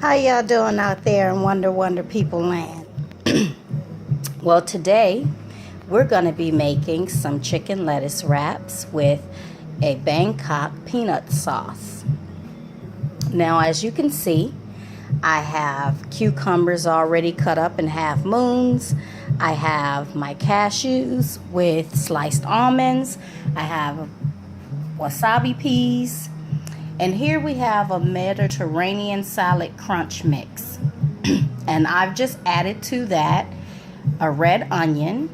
How y'all doing out there in Wonder People Land? Well, today we're going to be making some chicken lettuce wraps with a Bangkok peanut sauce. Now, as you can see, I have cucumbers already cut up in half moons. I have my cashews with sliced almonds. I have wasabi peas. And here we have a Mediterranean salad crunch mix. And I've just added to that a red onion,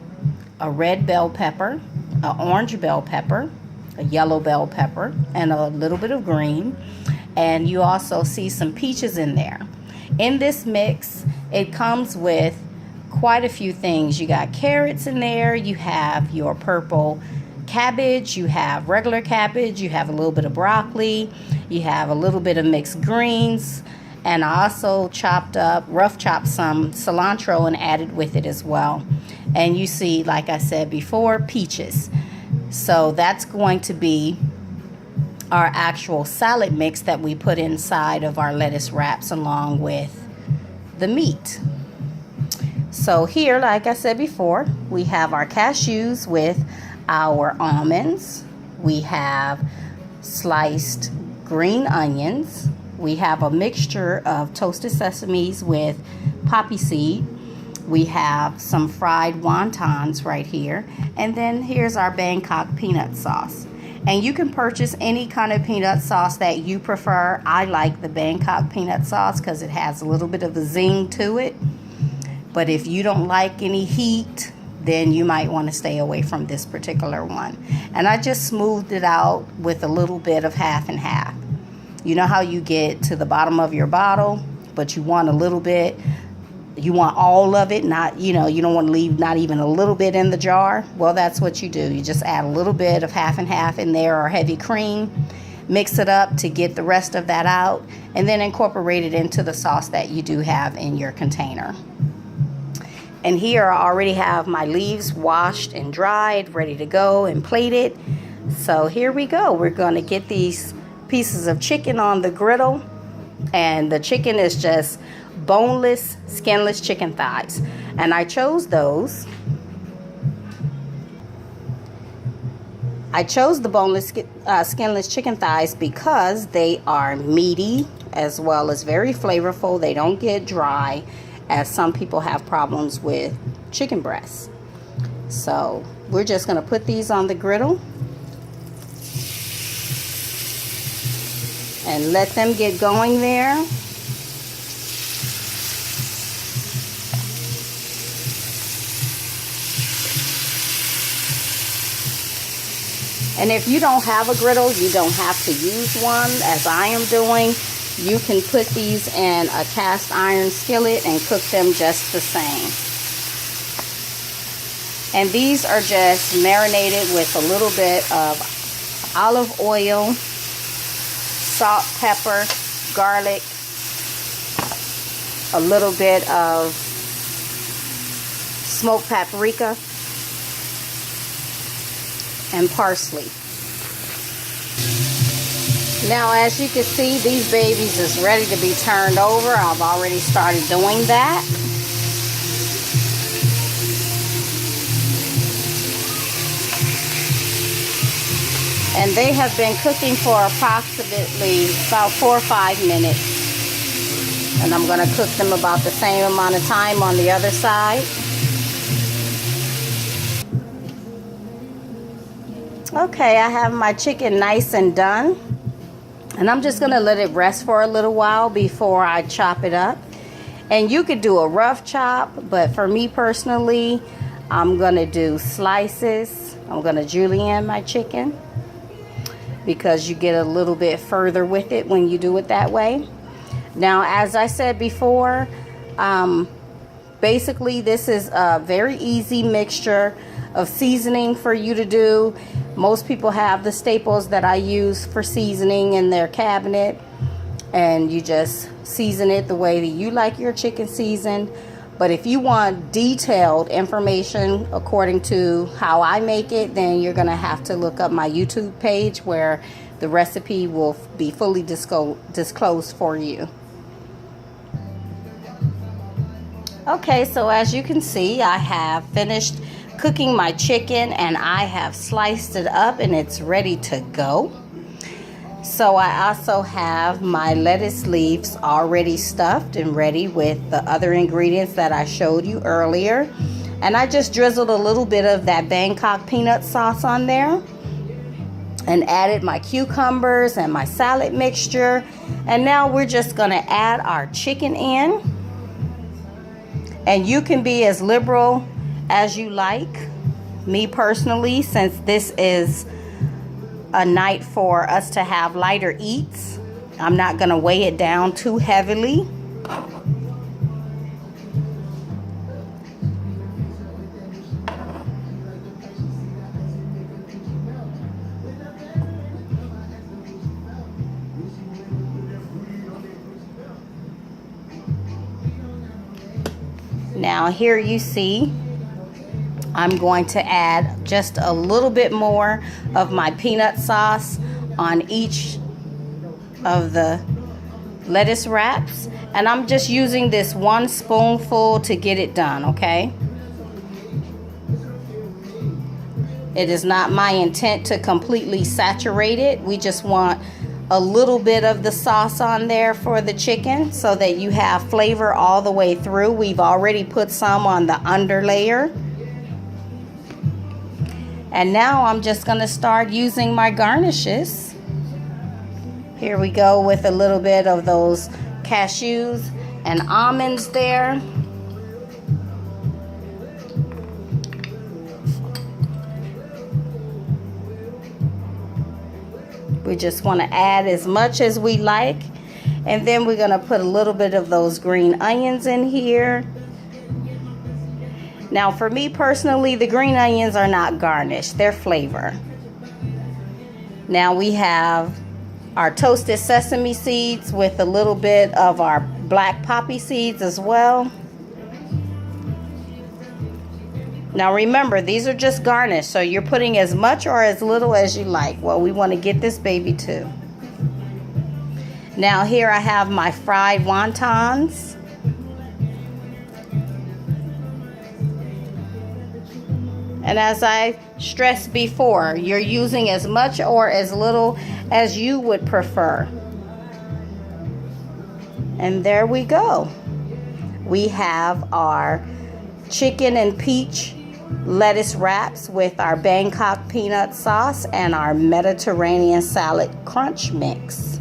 a red bell pepper, an orange bell pepper, a yellow bell pepper, and a little bit of green. And you also see some peaches in there. In this mix, it comes with quite a few things. You got carrots in there, you have your purple cabbage, you have regular cabbage, you have a little bit of broccoli, you have a little bit of mixed greens, and I also rough chopped some cilantro and added with it as well. And you see, like I said before, peaches. So that's going to be our actual salad mix that we put inside of our lettuce wraps along with the meat. So here, like I said before, we have our cashews with our almonds. We have sliced green onions. We have a mixture of toasted sesames with poppy seed. We have some fried wontons right here. And then here's our Bangkok peanut sauce. And you can purchase any kind of peanut sauce that you prefer. I like the Bangkok peanut sauce because it has a little bit of a zing to it. But if you don't like any heat, then you might want to stay away from this particular one. And I just smoothed it out with a little bit of half and half. You know how you get to the bottom of your bottle, but you want a little bit, you want all of it, not, you don't want to leave not even a little bit in the jar. Well, that's what you do. You just add a little bit of half and half in there, or heavy cream, mix it up to get the rest of that out, and then incorporate it into the sauce that you do have in your container. And here I already have my leaves washed and dried, ready to go and plated. So here we go. We're going to get these pieces of chicken on the griddle. And the chicken is just boneless, skinless chicken thighs. And I chose those. I chose the boneless, skinless chicken thighs because they are meaty as well as very flavorful. They don't get dry, as some people have problems with chicken breasts. So we're just going to put these on the griddle and let them get going there. And if you don't have a griddle, you don't have to use one, as I am doing. You can put these in a cast iron skillet and cook them just the same. And these are just marinated with a little bit of olive oil, salt, pepper, garlic, a little bit of smoked paprika, and parsley. Now, as you can see, these babies is ready to be turned over. I've already started doing that. And they have been cooking for approximately about 4 or 5 minutes. And I'm going to cook them about the same amount of time on the other side. Okay, I have my chicken nice and done. And I'm just going to let it rest for a little while before I chop it up. And you could do a rough chop, but for me personally, I'm going to do slices. I'm going to julienne my chicken because you get a little bit further with it when you do it that way. Now, as I said before, basically this is a very easy mixture of seasoning for you to do. Most people have the staples that I use for seasoning in their cabinet, and you just season it the way that you like your chicken seasoned. But if you want detailed information according to how I make it, then you're gonna have to look up my YouTube page where the recipe will be fully disclosed for you. Okay, so as you can see, I have finished cooking my chicken and I have sliced it up and it's ready to go. So I also have my lettuce leaves already stuffed and ready with the other ingredients that I showed you earlier. And I just drizzled a little bit of that Bangkok peanut sauce on there and added my cucumbers and my salad mixture. And now we're just gonna add our chicken in. And you can be as liberal as you like. Me personally, since this is a night for us to have lighter eats, I'm not gonna weigh it down too heavily. Now here you see I'm going to add just a little bit more of my peanut sauce on each of the lettuce wraps, and I'm just using this 1 spoonful to get it done, okay? It is not my intent to completely saturate it. We just want a little bit of the sauce on there for the chicken so that you have flavor all the way through. We've already put some on the under layer. And now I'm just gonna start using my garnishes. Here we go with a little bit of those cashews and almonds there. We just want to add as much as we like. And then we're going to put a little bit of those green onions in here. Now for me personally, the green onions are not garnish, they're flavor. Now we have our toasted sesame seeds with a little bit of our black poppy seeds as well. Now remember, these are just garnish, so you're putting as much or as little as you like. Well, we want to get this baby too. Now here I have my fried wontons. And as I stressed before, you're using as much or as little as you would prefer. And there we go. We have our chicken and peach lettuce wraps with our Bangkok peanut sauce and our Mediterranean salad crunch mix.